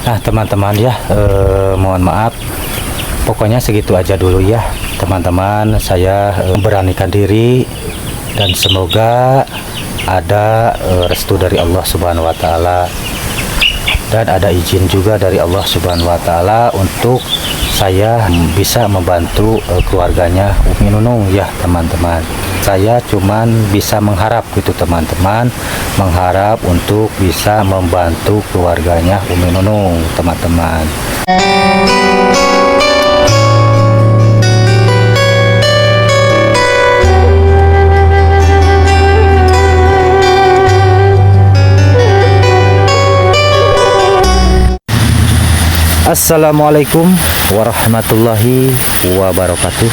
Nah teman-teman ya, mohon maaf, pokoknya segitu aja dulu ya teman-teman. Saya memberanikan diri dan semoga ada restu dari Allah Subhanahu wa Ta'ala dan ada izin juga dari Allah Subhanahu wa Ta'ala untuk saya bisa membantu keluarganya Umi Nunung ya teman-teman. Saya cuman bisa mengharap gitu teman-teman, mengharap untuk bisa membantu keluarganya Umi Nunung teman-teman. Assalamualaikum warahmatullahi wabarakatuh.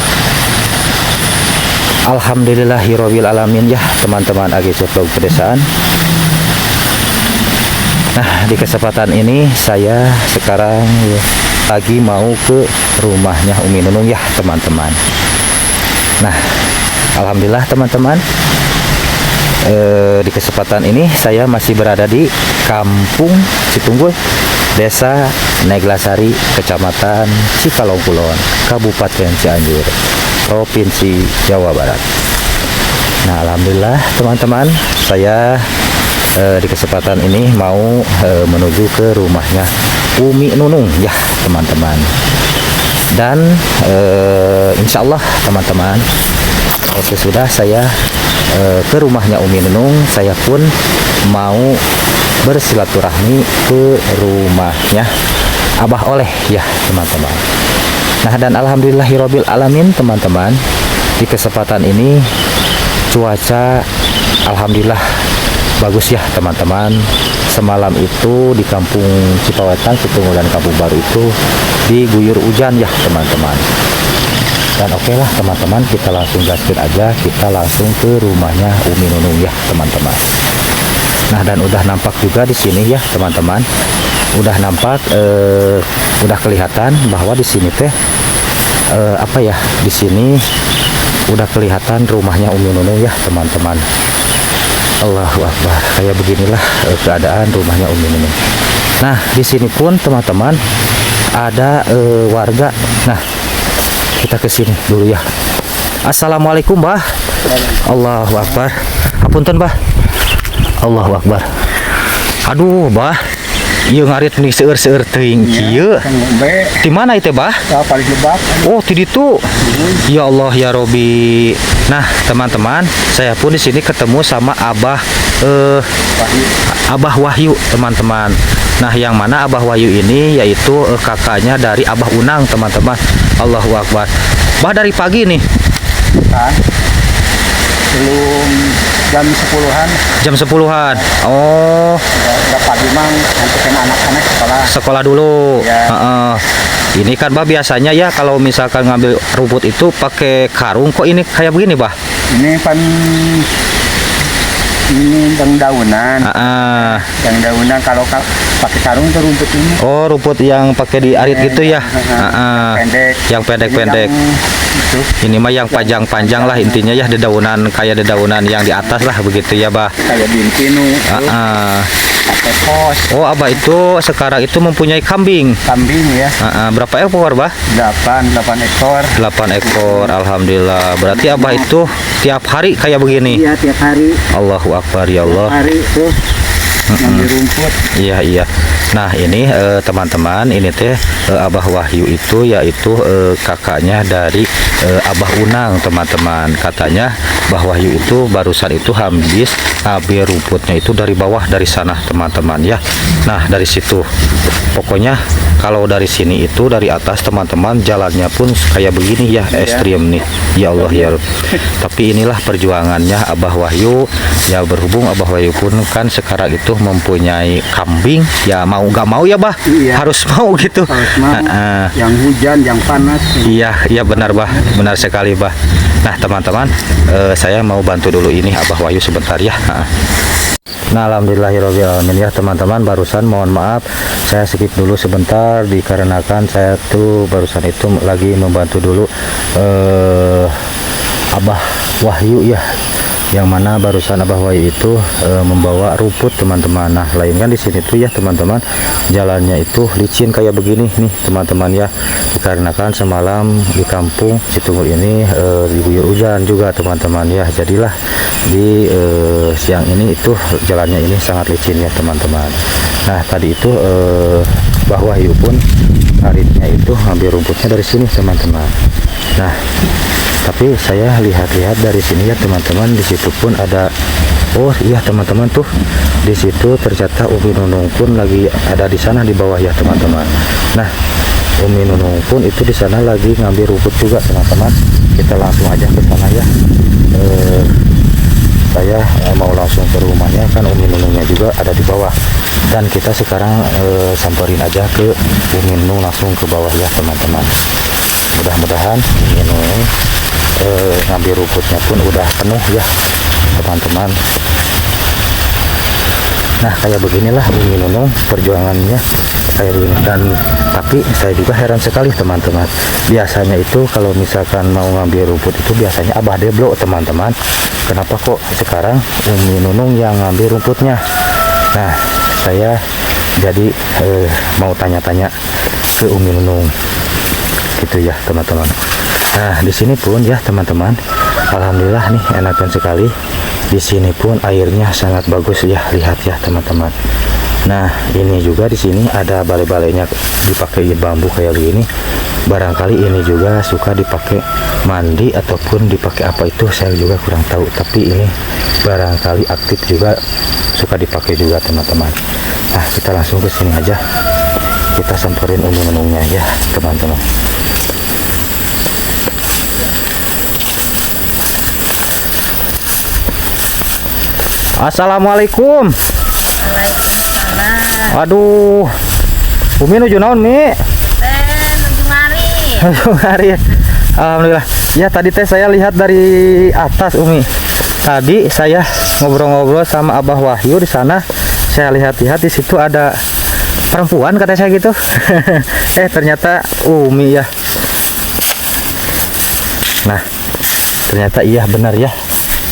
Alhamdulillahirabbil alamin ya teman-teman agi Vlog Pedesaan. Nah di kesempatan ini saya sekarang lagi mau ke rumahnya Umi Nunung ya teman-teman. Nah alhamdulillah teman-teman, di kesempatan ini saya masih berada di Kampung Citunggul, Desa Neglasari, Kecamatan Cikalongkulon, Kabupaten Cianjur, Provinsi Jawa Barat. Nah alhamdulillah teman-teman, saya di kesempatan ini mau menuju ke rumahnya Umi Nunung ya teman-teman. Dan insya Allah teman-teman, sesudah saya ke rumahnya Umi Nunung, saya pun mau bersilaturahmi ke rumahnya Abah Oleh ya teman-teman. Nah dan alhamdulillahirabbil alamin teman-teman, di kesempatan ini cuaca alhamdulillah bagus ya teman-teman. Semalam itu di Kampung Cipawetan, Citunggul dan Kampung Baru itu diguyur hujan ya teman-teman. Dan oke lah teman-teman, kita langsung gaskin aja, kita langsung ke rumahnya Umi Nunung ya teman-teman. Nah dan udah nampak juga di sini ya teman-teman, udah nampak, udah kelihatan bahwa di sini teh apa ya, di sini udah kelihatan rumahnya Umi Nunung ya teman-teman. Allahu Akbar, kayak beginilah keadaan rumahnya Umi Nunung. Nah di sini pun teman-teman ada warga. Nah kita ke sini dulu ya. Assalamualaikum Mbah. Allahu Akbar. Hapunten Mbah. Allahu Akbar. Aduh Mbah, ieu ngarit nih seueur-seueur teuing kieu. Di mana itu Mbah? Oh di ditu. Ya Allah ya Robi. Nah teman-teman, saya pun di sini ketemu sama Abah Abah Wahyu teman-teman. Nah yang mana Abah Wahyu ini yaitu kakaknya dari Abah Unang teman-teman. Allahu Akbar. Bah dari pagi nih kan belum jam 10-an. Jam 10-an. Oh udah pagi mang nanti kena anak-anak sekolah dulu ya. Ini kan Bah biasanya ya kalau misalkan ngambil rumput itu pakai karung, kok ini kayak begini Bah? Ini kan ini daunan. Daunan kalau pakai karung itu rumput ini. Oh rumput yang pakai diarit gitu ya. Pendek. Yang pendek-pendek. Ini mah yang panjang-panjang lah intinya ya, dedaunan kayak dedaunan yang di atas lah begitu ya Bah. Kayak bintinu. Pakai pos. Oh Abah itu sekarang itu mempunyai kambing. Kambing ya. Berapa ekor Bah? 8 ekor. 8 ekor, alhamdulillah. Berarti Abah itu tiap hari kayak begini? Iya tiap hari. Allahu Akbar ya Allah. Tiap hari tuh ngambil rumput. Iya. Nah ini teman-teman, ini teh Abah Wahyu itu yaitu kakaknya dari Abah Unang teman-teman. Katanya Abah Wahyu itu barusan itu habis ambil rumputnya itu dari bawah, dari sana teman-teman ya. Nah dari situ pokoknya kalau dari sini itu dari atas teman-teman jalannya pun kayak begini ya, ekstrim nih ya Allah ya. Tapi inilah perjuangannya Abah Wahyu ya, berhubung Abah Wahyu pun kan sekarang itu mempunyai kambing ya, mau nggak mau ya Bah, harus mau gitu. Harus mau. Yang hujan, yang panas. Iya benar Bah, benar sekali Bah. Nah teman-teman, saya mau bantu dulu ini Abah Wahyu sebentar ya. Nah alhamdulillahirabbil alamin ya teman-teman, barusan mohon maaf saya skip dulu sebentar dikarenakan saya tuh barusan itu lagi membantu dulu Abah Wahyu ya yang mana barusan Abah Wahyu itu membawa rumput teman-teman. Nah, lain kan di sini tuh ya teman-teman, jalannya itu licin kayak begini nih teman-teman ya, dikarenakan semalam di kampung Citunggul ini diguyur hujan juga teman-teman ya, jadilah di siang ini itu jalannya ini sangat licin ya teman-teman. Nah, tadi itu Abah Wahyu pun harinya itu ngambil rumputnya dari sini teman-teman. Nah, tapi saya lihat-lihat dari sini ya teman-teman, di situ pun ada, oh iya teman-teman, tuh di situ ternyata Umi Nunung pun lagi ada di sana di bawah ya teman-teman. Nah, Umi Nunung pun itu di sana lagi ngambil rumput juga teman-teman. Kita langsung aja ke sana ya. Saya mau langsung ke rumahnya, kan Umi Nunungnya juga ada di bawah, dan kita sekarang samperin aja ke Umi Nunung langsung ke bawah ya teman-teman. Mudah-mudahan Umi Nunung ngambil rumputnya pun udah penuh ya teman-teman. Nah, kayak beginilah Umi Nunung perjuangannya kayak begini. Dan tapi saya juga heran sekali teman-teman, biasanya itu kalau misalkan mau ngambil rumput itu biasanya Abah Deblo teman-teman, kenapa kok sekarang Umi Nunung yang ngambil rumputnya? Nah, saya jadi mau tanya-tanya ke Umi Nunung gitu ya teman-teman. Nah, di sini pun ya teman-teman, alhamdulillah nih enakan sekali. Di sini pun airnya sangat bagus ya, lihat ya teman-teman. Nah, ini juga di sini ada balai-balainya dipakai bambu kayak gini. Barangkali ini juga suka dipakai mandi ataupun dipakai apa itu saya juga kurang tahu, tapi ini barangkali aktif juga suka dipakai juga teman-teman. Nah, kita langsung ke sini aja. Kita samperin Umi Nunungnya ya teman-teman. Assalamualaikum. Waalaikumsalam. Aduh, Umi nuju naon Mi? Nuju mari. Nuju ngari. Alhamdulillah. Ya, tadi teh saya lihat dari atas Umi. Tadi saya ngobrol-ngobrol sama Abah Wahyu di sana. Saya lihat-lihat di situ ada perempuan kata saya gitu. Ternyata Umi ya. Nah, ternyata iya benar ya.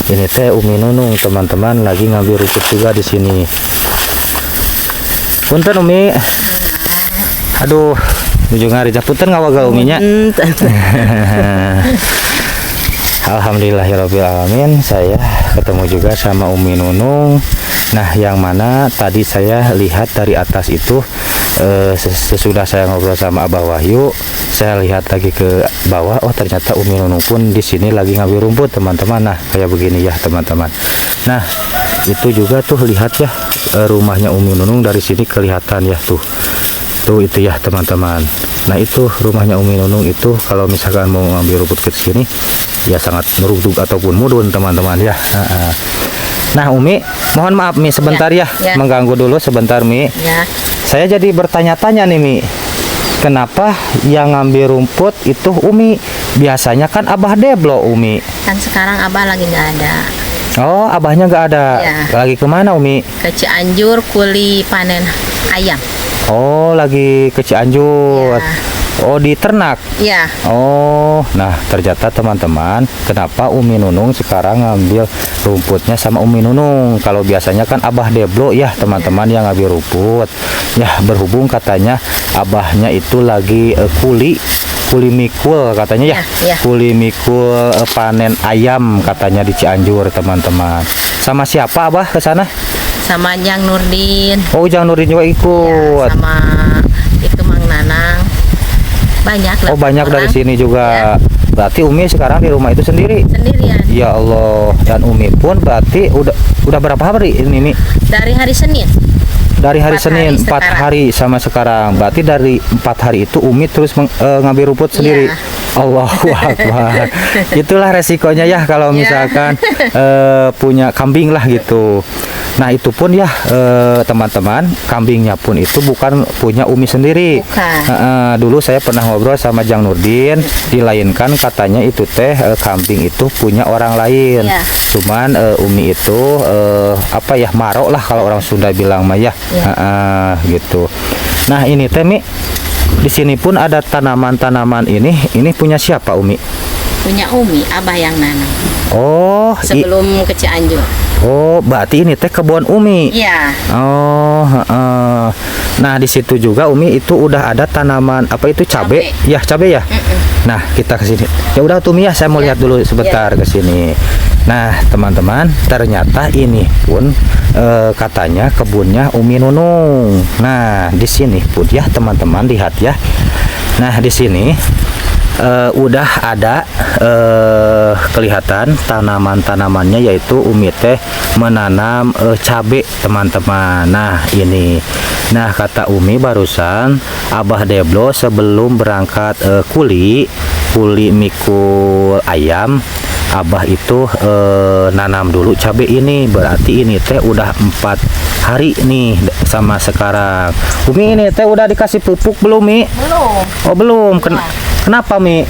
Ini teh Umi Nunung teman-teman, lagi ngambil rumput juga di sini. Punten Umi. Aduh, nuju ngari punten ngawaga Uminya. Alhamdulillahirabbil alamin, saya ketemu juga sama Umi Nunung. Nah, yang mana tadi saya lihat dari atas itu sesudah saya ngobrol sama Abah Wahyu, saya lihat lagi ke bawah, oh ternyata Umi Nunung pun di sini lagi ngambil rumput teman-teman. Nah, kayak begini ya teman-teman. Nah, itu juga tuh lihat ya rumahnya Umi Nunung dari sini kelihatan ya tuh. Tuh itu ya teman-teman. Nah, itu rumahnya Umi Nunung itu kalau misalkan mau ngambil rumput ke sini ya sangat meruduk ataupun mudun teman-teman ya. Nah, Umi, mohon maaf Mi sebentar ya, mengganggu dulu sebentar Mi. Ya. Saya jadi bertanya-tanya nih Mi, kenapa yang ngambil rumput itu Umi? Biasanya kan Abah Deblo Umi. Kan sekarang Abah lagi nggak ada. Oh, Abahnya nggak ada. Ya. Lagi kemana Umi? Ke Cianjur kuli panen ayam. Oh, lagi ke Cianjur. Ya. Oh, di ternak. Iya. Oh, nah ternyata teman-teman, kenapa Umi Nunung sekarang ngambil rumputnya sama Umi Nunung? Kalau biasanya kan Abah Deblo ya teman-teman yang ngambil rumput. Ya, berhubung katanya Abahnya itu lagi kuli mikul katanya ya. Ya. Kuli mikul panen ayam katanya di Cianjur teman-teman. Sama siapa Abah ke sana? Sama Jang Nurdin. Oh, Jang Nurdin juga ikut. Ya, sama itu Mang Nanang. Banyak lah. Oh, banyak dari sini juga. Ya. Berarti Umi sekarang di rumah itu sendiri. Sendirian. Ya Allah, dan Umi pun berarti udah berapa hari ini Mi? Dari hari Senin. Dari hari 4 Senin, hari 4 sekarang. hari sama sekarang. Berarti dari 4 hari itu Umi terus ngambil rumput sendiri. Iya. Allahu Akbar. Itulah resikonya ya kalau Iya. misalkan punya kambing lah gitu. Nah, itu pun ya teman-teman, kambingnya pun itu bukan punya Umi sendiri. Bukan. Dulu saya pernah ngobrol sama Jang Nurdin, dilainkan katanya itu teh kambing itu punya orang lain. Iya. Cuman Umi itu apa ya, marok lah kalau orang Sunda bilang mah ya. Iya. Gitu. Nah, ini teh Mi, di sini pun ada tanaman-tanaman ini punya siapa Umi? punya Umi, Abah yang nanam. Oh, Sebelum ke Cianjur. oh, berarti ini teh kebun Umi. Iya. Oh, heeh. Nah, di situ juga Umi itu udah ada tanaman apa itu cabe? Cabe. Ya, cabe ya. Nah, kita ke sini. Ya udah tuh Umi ya, saya mau lihat dulu sebentar ke sini. Nah, teman-teman, ternyata ini pun katanya kebunnya Umi Nunung. Nah, di sini pun ya teman-teman lihat ya. Nah, di sini udah ada kelihatan tanaman-tanamannya, yaitu Umi teh menanam cabe teman-teman. Nah ini, nah kata Umi barusan Abah Deblo sebelum berangkat kuli mikul ayam, Abah itu nanam dulu cabe ini. Berarti ini teh udah 4 hari nih sama sekarang. Umi ini teh udah dikasih pupuk belum Mi? Belum. Oh belum. Kenapa Mi?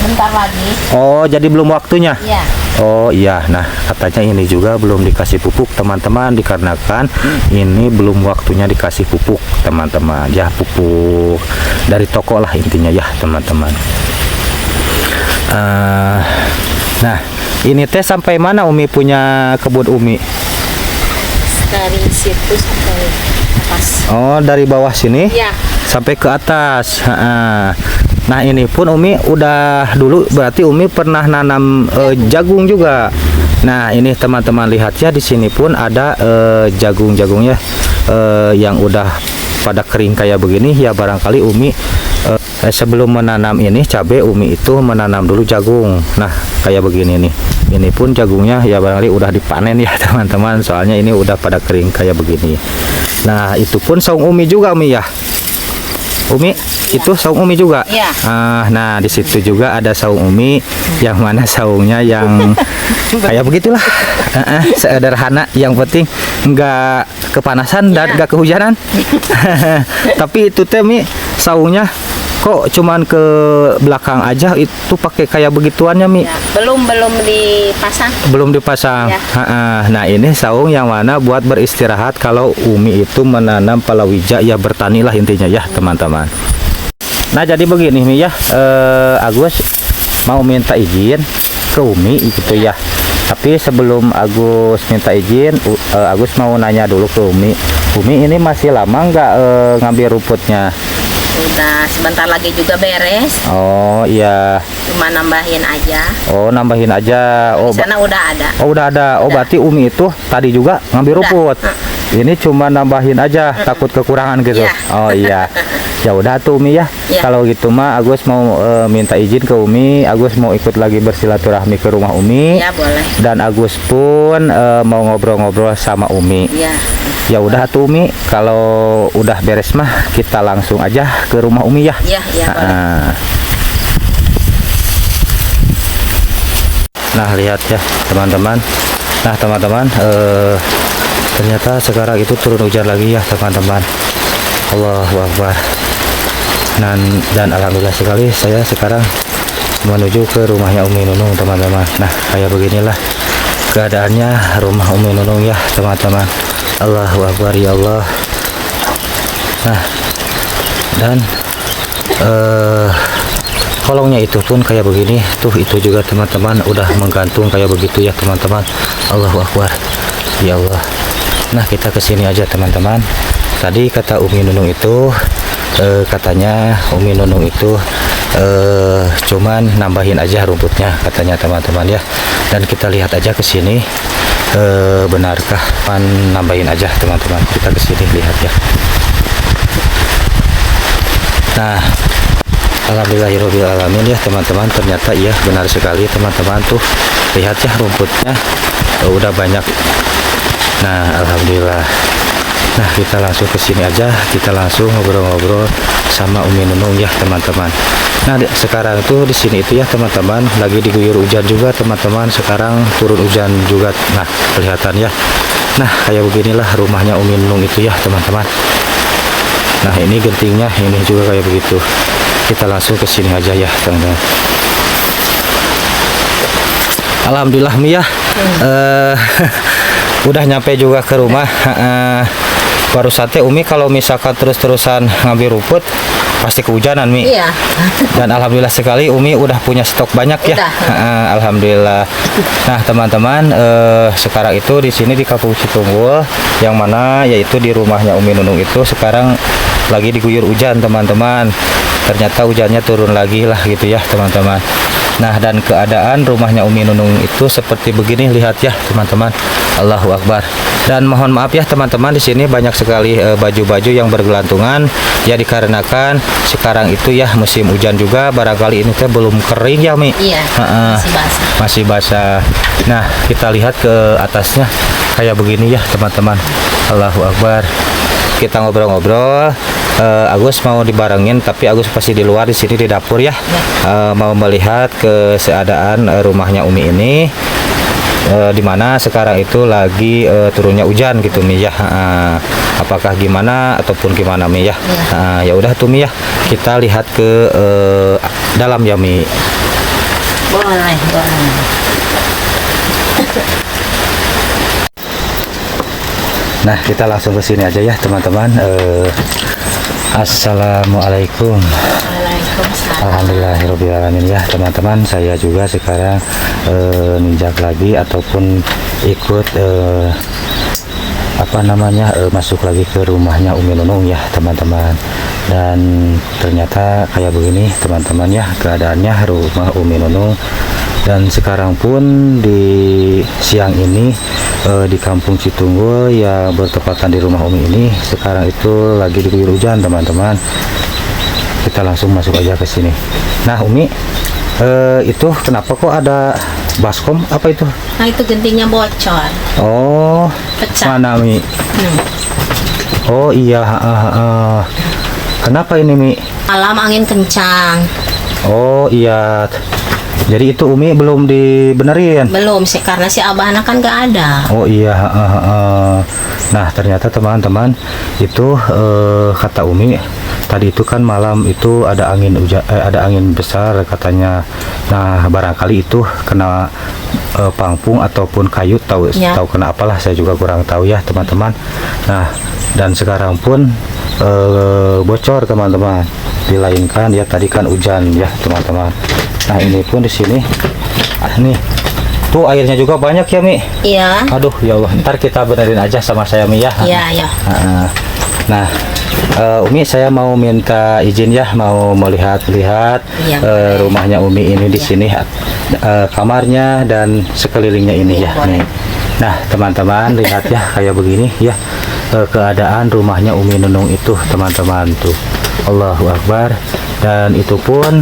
Bentar lagi. Oh jadi belum waktunya. Iya. Oh iya, nah katanya ini juga belum dikasih pupuk teman-teman, dikarenakan ini belum waktunya dikasih pupuk teman-teman. Ya pupuk dari toko lah intinya ya teman-teman. Nah ini teh sampai mana Umi punya kebun Umi? Dari situ sampai atas. Oh dari bawah sini? Iya. Sampai ke atas. Nah ini pun Umi udah dulu berarti Umi pernah nanam jagung juga. Nah ini teman-teman lihat ya, di sini pun ada jagung-jagungnya yang udah pada kering kayak begini ya. Barangkali Umi sebelum menanam ini cabai, Umi itu menanam dulu jagung. Nah kayak begini nih, ini pun jagungnya ya barangkali udah dipanen ya teman-teman, soalnya ini udah pada kering kayak begini. Nah itu pun saung Umi juga Umi ya. Umi itu saung Umi juga. Iya. Nah di situ juga ada saung Umi, yang mana saungnya yang kayak begitulah, sederhana. Yang penting nggak kepanasan dan nggak kehujanan. Tapi itu teh Mi, saungnya kok cuman ke belakang aja, itu pakai kayak begituannya Mi? Ya, belum dipasang. Belum dipasang. Ya. Nah ini saung yang mana buat beristirahat kalau Umi itu menanam palawija ya, bertani lah intinya ya teman-teman. Nah jadi begini Mi ya, Agus mau minta izin ke Umi gitu ya. Tapi sebelum Agus minta izin, Agus mau nanya dulu ke Umi. Umi ini masih lama nggak ngambil rumputnya? Udah sebentar lagi juga beres. Oh iya. Cuma nambahin aja. Oh nambahin aja. Oh Di sana udah ada. Oh udah ada. Oh berarti Umi itu tadi juga ngambil rumput. Ini cuma nambahin aja, takut kekurangan gitu. Iya. Oh iya. Ya udah tuh Umi ya. Iya. Kalau gitu mah Agus mau minta izin ke Umi. Agus mau ikut lagi bersilaturahmi ke rumah Umi. Ya boleh. Dan Agus pun mau ngobrol-ngobrol sama Umi. Ya. Ya udah tuh Umi, kalau udah beres mah kita langsung aja ke rumah Umi ya. Ya boleh. Nah lihat ya teman-teman. Nah teman-teman, ternyata sekarang itu turun hujan lagi ya teman-teman. Allahu Akbar. Dan alhamdulillah sekali saya sekarang menuju ke rumahnya Umi Nunung teman-teman. Nah kayak beginilah keadaannya rumah Umi Nunung ya teman-teman. Allahu Akbar ya Allah. Nah dan kolongnya itu pun kayak begini tuh, itu juga teman-teman udah menggantung kayak begitu ya teman-teman. Allahu Akbar ya Allah. Nah kita kesini aja teman-teman. Tadi kata Umi Nunung itu katanya Umi Nunung itu cuman nambahin aja rumputnya katanya teman-teman ya. Dan kita lihat aja ke sini, benarkah nambahin aja teman-teman. Kita ke sini lihat ya. Nah alhamdulillahirobbilalamin ya teman-teman, ternyata iya benar sekali teman-teman. Tuh lihat ya rumputnya udah banyak. Nah alhamdulillah. Nah kita langsung ke sini aja, kita langsung ngobrol-ngobrol sama Umi Nunung ya teman-teman. Nah sekarang tuh di sini itu ya teman-teman lagi diguyur hujan juga teman-teman. Sekarang turun hujan juga. Nah kelihatan ya. Nah kayak beginilah rumahnya Umi Nunung itu ya teman-teman. Nah ini gentingnya ini juga kayak begitu. Kita langsung ke sini aja ya teman-teman. Alhamdulillah Mi ya. Udah nyampe juga ke rumah. baru sate Umi kalau misalkan terus-terusan ngambil rumput pasti kehujanan Mi. Iya. Dan alhamdulillah sekali Umi udah punya stok banyak ya. Udah. Alhamdulillah. Nah teman-teman, sekarang itu di sini di Kampung Citunggul, yang mana yaitu di rumahnya Umi Nunung itu sekarang lagi diguyur hujan teman-teman. Ternyata hujannya turun lagi lah gitu ya teman-teman. Nah dan keadaan rumahnya Umi Nunung itu seperti begini, lihat ya teman-teman. Allahu Akbar. Dan mohon maaf ya teman-teman, di sini banyak sekali baju-baju yang bergelantungan ya, dikarenakan sekarang itu ya musim hujan juga, barangkali ini teh belum kering ya Mi. Iya. Masih basah. Masih basah. Nah kita lihat ke atasnya kayak begini ya teman-teman. Allahu Akbar. Kita ngobrol-ngobrol. Agus mau dibarengin, tapi Agus pasti di luar, di sini di dapur ya. Mau melihat keadaan rumahnya Umi ini, di mana sekarang itu lagi turunnya hujan gitu Mi ya. Apakah gimana ataupun gimana Mi ya? Ya udah tuh Mi ya, kita lihat ke dalam ya Mi. Boleh. Nah kita langsung ke sini aja ya teman-teman. Assalamualaikum. Waalaikumsalam. Alhamdulillahirobbilalamin ya teman-teman, saya juga sekarang ninjak lagi ataupun ikut masuk lagi ke rumahnya Umi Nunung ya teman-teman. Dan ternyata kayak begini teman-teman ya keadaannya rumah Umi Nunung. Dan sekarang pun di siang ini di Kampung Citunggul yang bertepatan di rumah Umi ini sekarang itu lagi diguyur hujan teman-teman. Kita langsung masuk aja ke sini. Nah Umi, itu kenapa kok ada baskom apa itu? Nah itu gentinya bocor. Oh, Pecah. mana Mi? Oh iya, kenapa ini Mi? Malam angin kencang. Oh iya. Jadi itu Umi belum dibenerin? Belum sih, karena si Abahna kan gak ada. Oh iya. Nah ternyata teman-teman itu kata Umi tadi itu kan malam itu ada angin ada angin besar katanya. Nah barangkali itu kena pangpung ataupun kayu, tahu kena apalah, saya juga kurang tahu ya teman-teman. Nah dan sekarang pun bocor teman-teman, dilainkan ya tadi kan hujan ya teman-teman. Nah ini pun di sini nih tuh airnya juga banyak ya Mi. Iya. Aduh ya Allah, ntar kita benerin aja sama saya Mi ya. Iya. Nah Umi, saya mau minta izin ya, mau melihat-lihat rumahnya Umi ini di sini, kamarnya dan sekelilingnya ini ya. Nih. Nah teman-teman lihat ya kayak begini ya keadaan rumahnya Umi Nunung itu teman-teman tuh. Allahu Akbar. Dan itu pun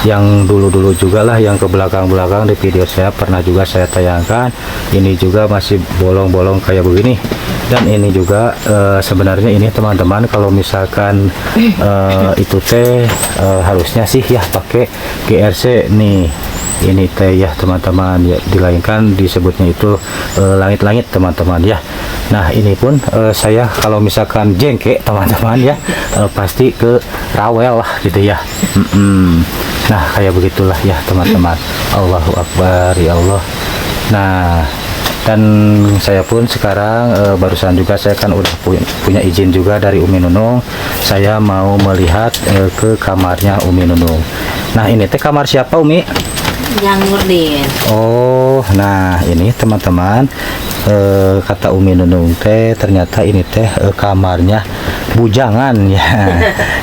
yang dulu-dulu juga lah, yang ke belakang-belakang di video saya pernah juga saya tayangkan, ini juga masih bolong-bolong kayak begini. Dan ini juga sebenarnya ini teman-teman kalau misalkan itu teh harusnya sih ya pakai GRC nih, ini teh ya teman-teman ya, dilainkan disebutnya itu langit-langit teman-teman ya. Nah ini pun saya kalau misalkan jengke teman-teman ya pasti ke rawel lah gitu ya. Nah kayak begitulah ya teman-teman. Allahu Akbar ya Allah. Nah dan saya pun sekarang barusan juga saya kan udah punya izin juga dari Umi Nunung, saya mau melihat ke kamarnya Umi Nunung. Nah ini teh kamar siapa Umi? Yang Nurdin. Oh nah ini teman-teman, kata Umi Nunung teh ternyata ini teh kamarnya bujangan ya.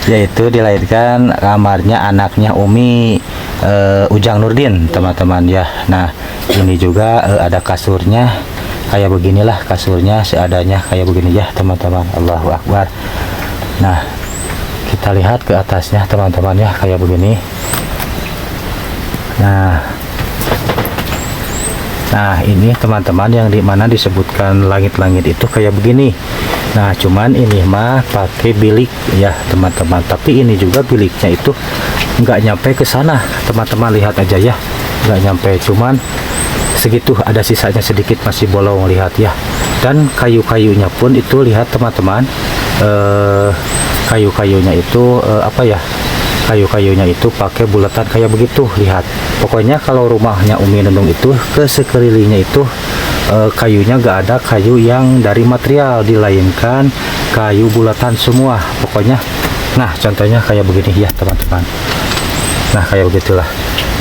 Yaitu dilahirkan kamarnya anaknya Umi, Ujang Nurdin teman-teman ya. Nah ini juga ada kasurnya kayak beginilah, kasurnya seadanya kayak begini ya teman-teman. Allahu Akbar. Nah kita lihat ke atasnya teman-teman ya kayak begini. Nah ini teman-teman yang dimana disebutkan langit-langit itu kayak begini. Nah cuman ini mah pakai bilik ya teman-teman, tapi ini juga biliknya itu nggak nyampe ke sana teman-teman, lihat aja ya, nggak nyampe, cuman segitu, ada sisanya sedikit masih bolong, lihat ya. Dan kayu-kayunya pun itu lihat teman-teman, kayu-kayunya itu kayu-kayunya itu pakai bulatan kayak begitu, lihat. Pokoknya kalau rumahnya Umi Nunung itu ke sekelilingnya itu kayunya gak ada kayu yang dari material, dilainkan kayu bulatan semua pokoknya. Nah contohnya kayak begini ya teman-teman. Nah kayak begitulah.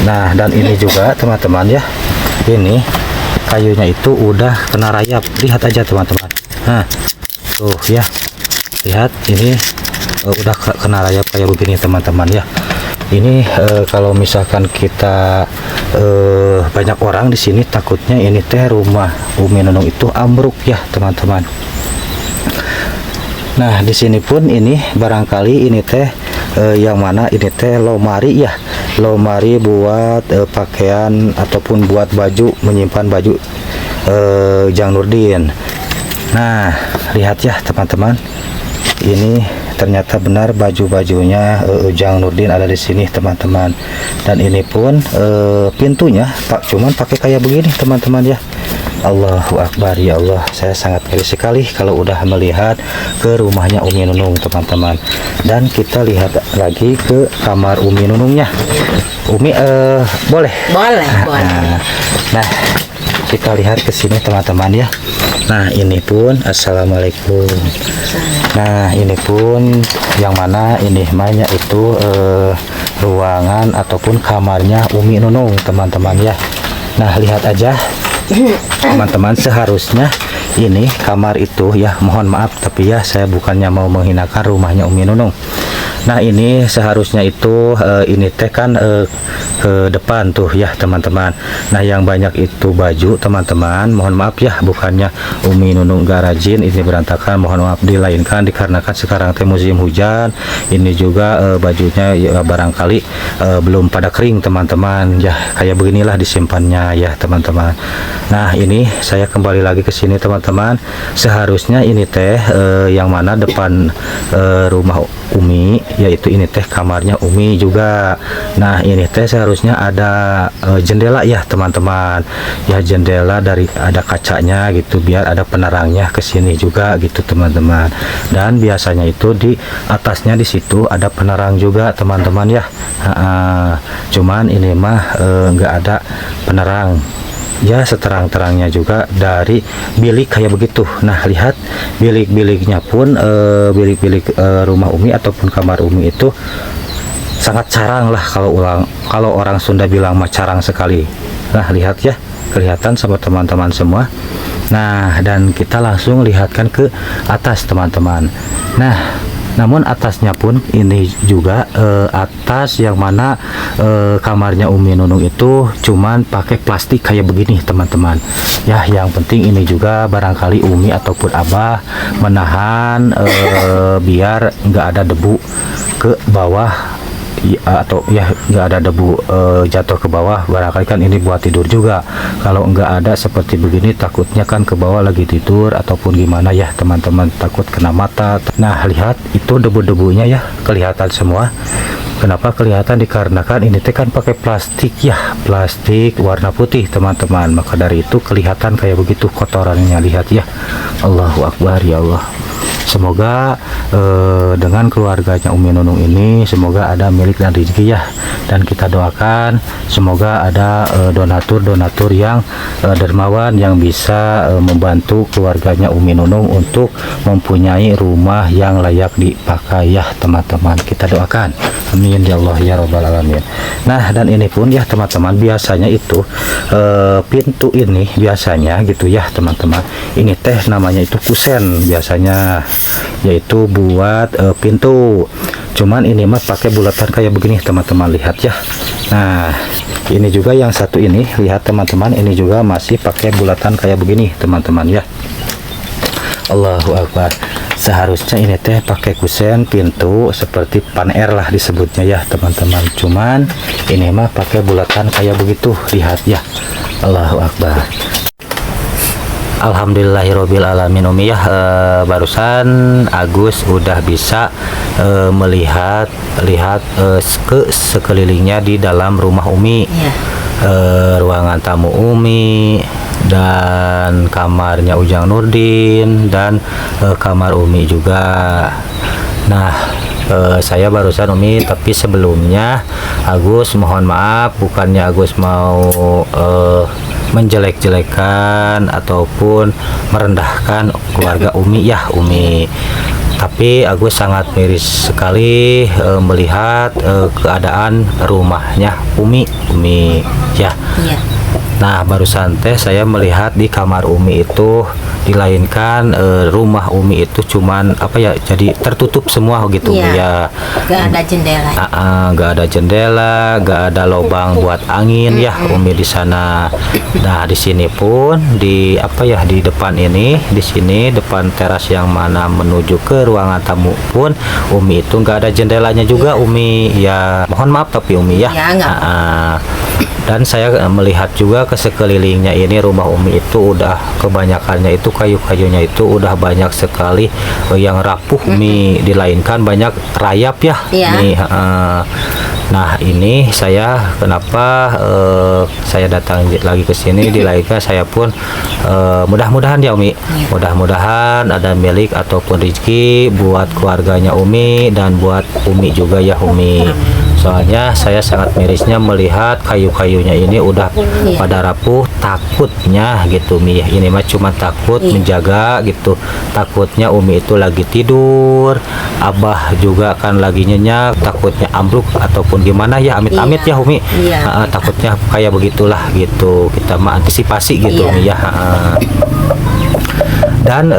Nah dan ini juga teman-teman ya, ini kayunya itu udah kena rayap, lihat aja teman-teman. Nah tuh ya, lihat ini udah kena rayap kayak begini teman-teman ya. Ini kalau misalkan kita banyak orang di sini, takutnya ini teh rumah Umi Nunung itu ambruk ya teman-teman. Nah di sini pun ini barangkali ini teh yang mana ini teh lomari ya, lomari buat pakaian ataupun buat baju, menyimpan baju Jang Nurdin. Nah lihat ya teman-teman, ini ternyata benar baju-bajunya Jang Nurdin ada di sini teman-teman. Dan ini pun pintunya Pak cuman pakai kayak begini teman-teman ya. Allahu Akbar, ya Allah, saya sangat ngeri sekali kalau udah melihat ke rumahnya Umi Nunung teman-teman. Dan kita lihat lagi ke kamar Umi Nunungnya. Umi boleh? Boleh. Nah kita lihat ke sini teman-teman ya. Nah ini pun assalamualaikum. Nah ini pun yang mana ini mainnya itu ruangan ataupun kamarnya Umi Nunung teman-teman ya. Nah lihat aja teman-teman, seharusnya ini kamar itu ya, mohon maaf tapi ya saya bukannya mau menghinakan rumahnya Umi Nunung. Nah ini seharusnya itu ini teh kan ke depan tuh ya teman-teman. Nah yang banyak itu baju teman-teman, mohon maaf ya, bukannya Umi Nunung gak rajin, ini berantakan, mohon maaf, dilainkan dikarenakan sekarang teh musim hujan. Ini juga bajunya ya, barangkali belum pada kering teman-teman ya, kayak beginilah disimpannya ya teman-teman. Nah ini saya kembali lagi ke sini teman-teman, seharusnya ini teh yang mana depan rumah Umi, yaitu ini teh kamarnya Umi juga. Nah ini teh seharusnya ada jendela ya teman-teman ya, jendela dari ada kacanya gitu biar ada penerangnya ke sini juga gitu teman-teman. Dan biasanya itu di atasnya di situ ada penerang juga teman-teman ya. Cuman ini mah nggak ada penerang ya, seterang-terangnya juga dari bilik kayak begitu. Nah lihat bilik-biliknya pun bilik-bilik rumah Umi ataupun kamar Umi itu sangat carang lah, kalau orang Sunda bilang mah carang sekali. Nah lihat ya, kelihatan sama teman-teman semua. Nah dan kita langsung lihatkan ke atas teman-teman. Nah namun atasnya pun ini juga atas yang mana kamarnya Umi Nunung itu cuman pakai plastik kayak begini teman-teman ya. Yang penting ini juga barangkali Umi ataupun Abah menahan biar nggak ada debu ke bawah atau ya nggak ada debu jatuh ke bawah. Barangkali kan ini buat tidur juga, kalau nggak ada seperti begini takutnya kan ke bawah lagi tidur ataupun gimana ya teman-teman, takut kena mata. Nah lihat itu debu-debunya ya kelihatan semua. Kenapa kelihatan? Dikarenakan ini teh kan pakai plastik ya, plastik warna putih teman-teman, maka dari itu kelihatan kayak begitu kotorannya. Lihat ya, Allahu Akbar, ya Allah. Semoga dengan keluarganya Umi Nunung ini semoga ada milik dan rezeki ya. Dan kita doakan semoga ada donatur-donatur yang dermawan yang bisa membantu keluarganya Umi Nunung untuk mempunyai rumah yang layak dipakai ya teman-teman. Kita doakan, amin ya Allah ya Rabbal Alamin. Nah dan ini pun ya teman-teman, biasanya itu pintu ini biasanya gitu ya teman-teman, ini teh namanya itu kusen biasanya, yaitu buat pintu. Cuman ini mah pakai bulatan kayak begini teman-teman, lihat ya. Nah ini juga yang satu ini, lihat teman-teman, ini juga masih pakai bulatan kayak begini teman-teman ya. Allahu Akbar. Seharusnya ini teh pakai kusen pintu seperti pan air lah disebutnya ya teman-teman. Cuman ini mah pakai bulatan kayak begitu, lihat ya. Allahu Akbar. Alhamdulillahirobbil alamin Umi ya. Barusan Agus udah bisa melihat ke sekelilingnya di dalam rumah Umi ya. Ruangan tamu Umi dan kamarnya Ujang Nurdin dan kamar Umi juga. Nah saya barusan Umi, tapi sebelumnya Agus mohon maaf, bukannya Agus mau menjelek-jelekan ataupun merendahkan keluarga Umi ya Umi. Tapi aku sangat miris sekali melihat keadaan rumahnya Umi ya. Iya. Nah, barusan teh saya melihat di kamar Umi itu dilainkan rumah Umi itu cuman apa ya, jadi tertutup semua gitu Umi ya. Gak ada jendela. Gak ada jendela, gak ada lubang buat angin ya Umi di sana. Nah, di sini pun di apa ya, di depan ini, di sini depan teras yang mana menuju ke ruangan tamu pun Umi itu gak ada jendelanya juga Umi ya. Mohon maaf tapi Umi ya. Ya, nggak Dan saya melihat juga ke sekelilingnya ini rumah Umi itu udah kebanyakannya itu kayu-kayunya itu udah banyak sekali yang rapuh Umi, dilainkan banyak rayap ya. Iya. Nih, nah ini saya kenapa saya datang lagi ke sini dilainkan saya pun mudah-mudahan ya Umi, mudah-mudahan ada milik ataupun rezeki buat keluarganya Umi dan buat Umi juga ya Umi. Soalnya saya sangat mirisnya melihat kayu-kayunya ini udah pada rapuh, takutnya gitu Umi. Ini mah cuma takut menjaga gitu. Takutnya Umi itu lagi tidur, Abah juga kan lagi nyenyak, takutnya ambruk ataupun gimana ya, amit-amit ya Umi. Takutnya kayak begitulah gitu. Kita mah antisipasi gitu Umi ya. Dan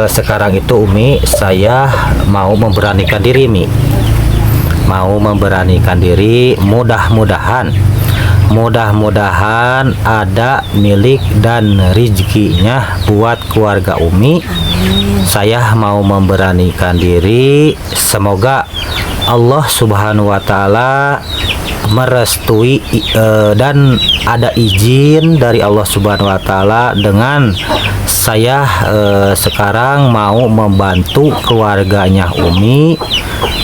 sekarang itu Umi, saya mau memberanikan diri Mi. Mau memberanikan diri, mudah-mudahan ada milik dan rezekinya buat keluarga Umi. Saya mau memberanikan diri, semoga Allah Subhanahu wa taala merestui dan ada izin dari Allah Subhanahu wa taala dengan saya sekarang mau membantu keluarganya Umi.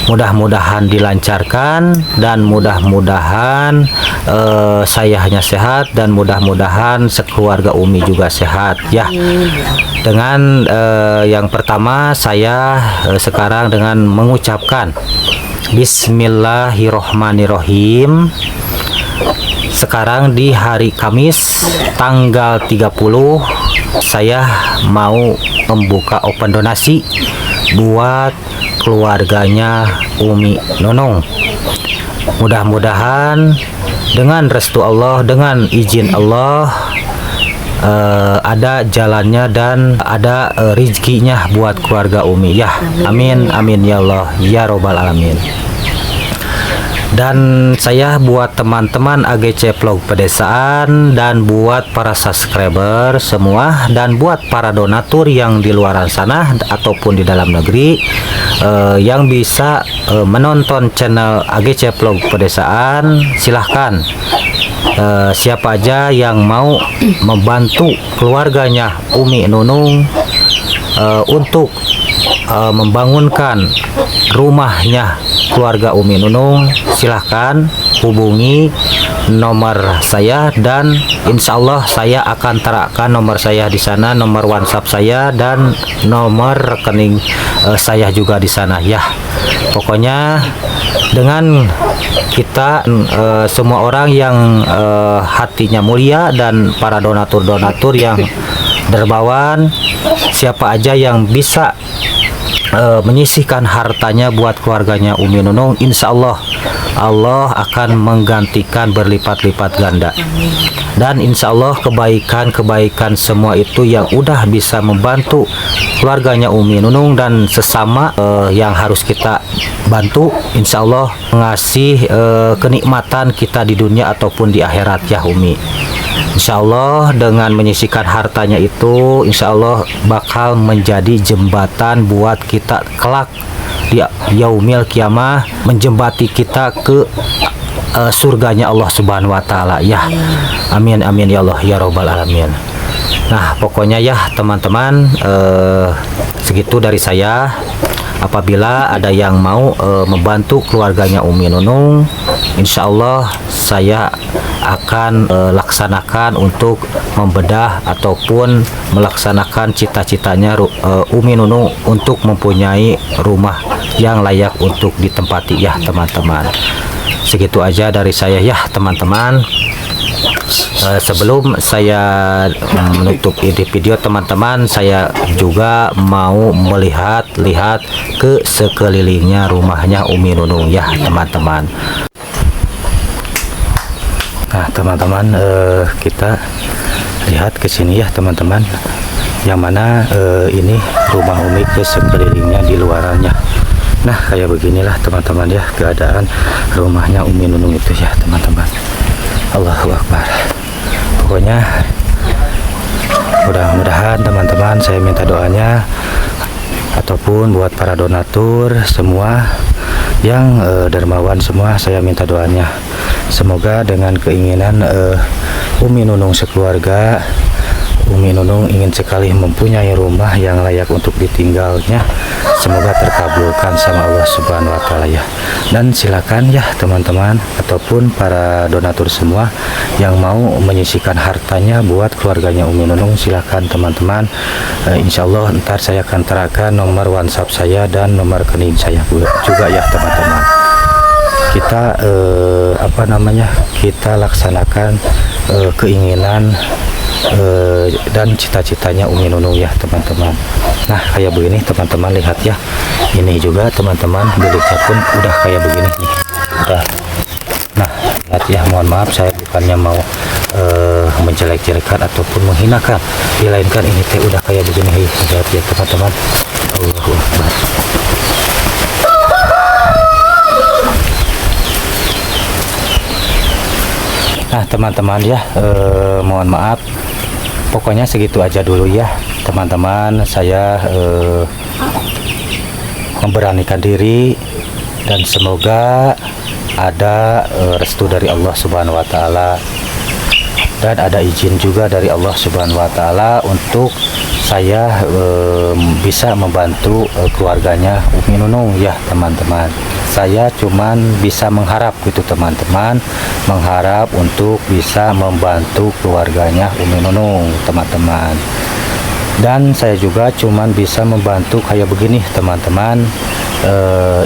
Mudah-mudahan dilancarkan dan mudah-mudahan saya hanya sehat dan mudah-mudahan sekeluarga Umi juga sehat ya. Dengan yang pertama saya sekarang dengan mengucapkan Bismillahirrohmanirrohim. Sekarang di hari Kamis tanggal 30 saya mau membuka open donasi buat keluarganya Umi Nunung. Mudah-mudahan dengan restu Allah, dengan izin Allah, ada jalannya dan ada rezekinya buat keluarga Umi ya. Amin amin ya Allah ya robbal alamin. Dan saya buat teman-teman AGC Vlog Pedesaan dan buat para subscriber semua dan buat para donatur yang di luar sana ataupun di dalam negeri yang bisa menonton channel AGC Vlog Pedesaan, silahkan siapa aja yang mau membantu keluarganya Umi Nunung untuk membangunkan rumahnya keluarga Umi Nunung, silahkan hubungi nomor saya dan insya Allah saya akan terakan nomor saya di sana, nomor WhatsApp saya dan nomor rekening saya juga di sana ya. Pokoknya dengan kita semua orang yang hatinya mulia dan para donatur-donatur yang dermawan, siapa aja yang bisa menyisihkan hartanya buat keluarganya Umi Nunung, insya Allah Allah akan menggantikan berlipat-lipat ganda. Dan insya Allah kebaikan-kebaikan semua itu yang udah bisa membantu keluarganya Umi Nunung dan sesama yang harus kita bantu, insya Allah mengasih kenikmatan kita di dunia ataupun di akhirat ya Umi. Insya Allah dengan menyisihkan hartanya itu insya Allah bakal menjadi jembatan buat kita kelak di yaumil kiamah, menjembati kita ke surganya Allah Subhanahu wa taala ya. Amin amin ya Allah ya robbal alamin. Nah pokoknya ya teman-teman, segitu dari saya. Apabila ada yang mau membantu keluarganya Umi Nunung, insya Allah saya akan laksanakan untuk membedah ataupun melaksanakan cita-citanya Umi Nunung untuk mempunyai rumah yang layak untuk ditempati ya teman-teman. Segitu aja dari saya ya teman-teman. Sebelum saya menutup ini video teman-teman, saya juga mau melihat ke sekelilingnya rumahnya Umi Nunung ya teman-teman. Nah teman-teman, kita lihat ke sini ya teman-teman, yang mana ini rumah Umi ke sekelilingnya di luarannya. Nah kayak beginilah teman-teman ya keadaan rumahnya Umi Nunung itu ya teman-teman. Allahu Akbar. Pokoknya mudah-mudahan teman-teman, saya minta doanya ataupun buat para donatur semua yang dermawan semua, saya minta doanya semoga dengan keinginan Umi Nunung sekeluarga, Umi Nunung ingin sekali mempunyai rumah yang layak untuk ditinggalnya, semoga terkabulkan sama Allah Subhanahu wa Ta'ala ya. Dan silakan ya teman-teman ataupun para donatur semua yang mau menyisikan hartanya buat keluarganya Umi Nunung, silakan teman-teman. Insya Allah ntar saya akan terakan nomor WhatsApp saya dan nomor rekening saya juga ya teman-teman. Kita kita laksanakan keinginan dan cita-citanya Umi Nunung ya teman-teman. Nah kayak begini teman-teman, lihat ya, ini juga teman-teman biliknya pun udah kayak begini nih, udah. Nah lihat ya, mohon maaf saya bukannya mau menjelek-jelekan ataupun menghinakan, dilainkan ini teh udah kayak begini. Lihat ya teman-teman. Allahu Akbar. Nah teman-teman ya, mohon maaf, pokoknya segitu aja dulu ya teman-teman. Saya memberanikan diri dan semoga ada restu dari Allah Subhanahu wa Ta'ala dan ada izin juga dari Allah Subhanahu wa Ta'ala untuk saya bisa membantu keluarganya Umi Nunung ya teman-teman. Saya cuman bisa mengharap gitu teman-teman, mengharap untuk bisa membantu keluarganya Umi Nunung teman-teman. Dan saya juga cuman bisa membantu kayak begini teman-teman.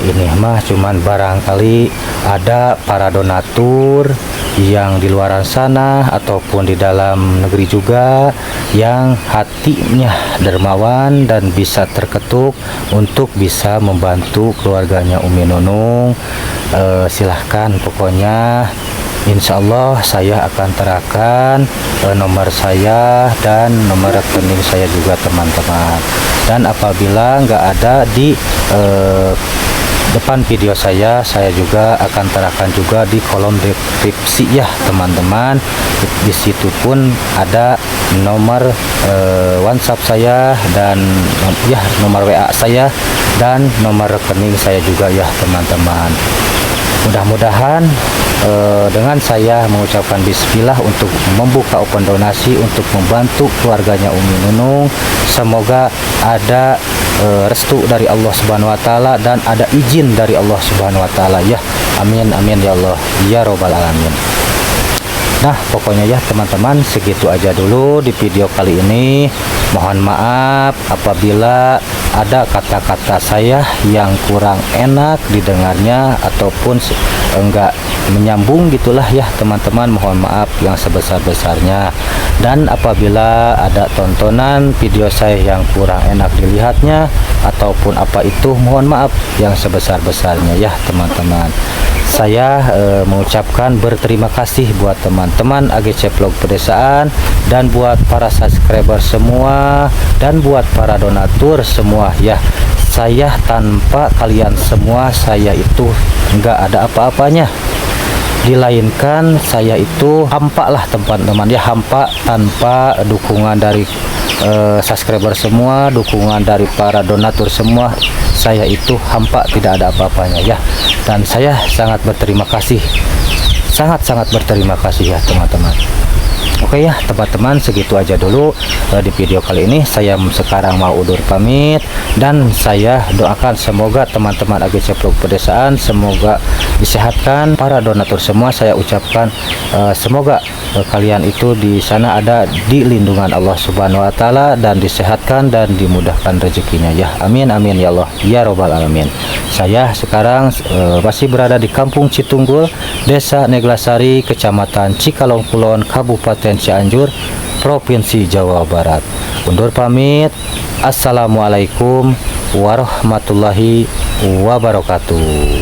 Ini mah cuman barangkali ada para donatur yang di luar sana ataupun di dalam negeri juga yang hatinya dermawan dan bisa terketuk untuk bisa membantu keluarganya Umi Nunung. Silahkan, pokoknya insya Allah saya akan terakan nomor saya dan nomor rekening saya juga teman-teman. Dan apabila nggak ada di depan video saya juga akan terakan juga di kolom deskripsi ya teman-teman. Di situ pun ada nomor WhatsApp saya dan ya nomor WA saya dan nomor rekening saya juga ya teman-teman. Mudah-mudahan dengan saya mengucapkan bismillah untuk membuka open donasi untuk membantu keluarganya Umi Nunung, semoga ada restu dari Allah Subhanahu wa Ta'ala dan ada izin dari Allah Subhanahu wa Ta'ala ya. Amin amin ya Allah ya robbal alamin. Nah pokoknya ya teman-teman, segitu aja dulu di video kali ini. Mohon maaf apabila ada kata-kata saya yang kurang enak didengarnya ataupun enggak menyambung gitulah ya teman-teman, mohon maaf yang sebesar-besarnya. Dan apabila ada tontonan video saya yang kurang enak dilihatnya ataupun apa itu, mohon maaf yang sebesar-besarnya ya teman-teman. Saya mengucapkan berterima kasih buat teman-teman AGC Vlog Pedesaan dan buat para subscriber semua dan buat para donatur semua ya. Saya tanpa kalian semua saya itu enggak ada apa-apanya. Dilainkan saya itu hampa lah teman-teman ya, hampa tanpa dukungan dari subscriber semua, dukungan dari para donatur semua, saya itu hampa, tidak ada apa-apanya ya. Dan saya sangat berterima kasih, sangat-sangat berterima kasih ya teman-teman. Oke ya teman-teman, segitu aja dulu di video kali ini. Saya sekarang mau undur pamit, dan saya doakan semoga teman-teman agensi Pro Pedesaan semoga disehatkan. Para donatur semua saya ucapkan semoga kalian itu di sana ada di lindungan Allah Subhanahu wa taala, dan disehatkan dan dimudahkan rezekinya ya. Amin amin ya Allah ya robbal alamin. Saya sekarang masih berada di Kampung Citunggul, Desa Neglasari, Kecamatan Cikalong Kulon, Kabupaten Cianjur, Provinsi Jawa Barat. Undur pamit. Assalamualaikum warahmatullahi wabarakatuh.